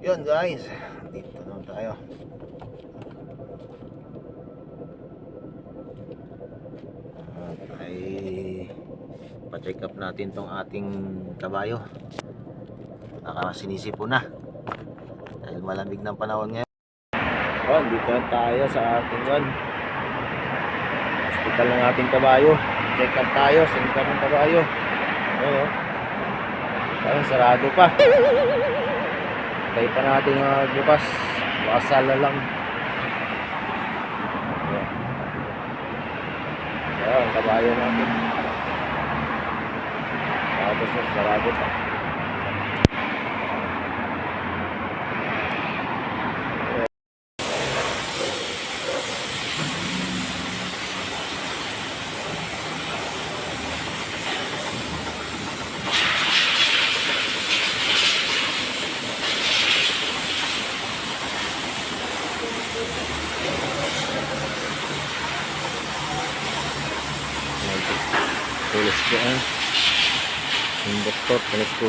Yun guys, dito naman tayo. At ay pa-check up natin tong ating kabayo. Sinisip po na dahil malamig ng panahon ngayon. Yun, dito na tayo sa ating hospital ng ating kabayo. Check up tayo sa hospital ng kabayo. Ayun, parang sarado pa. Tayo pa natin bukas. Bukas sala lang. Ayan, ang kabayo natin. Tapos na, sarado pa. Tulis ko yung doktor, tulis ko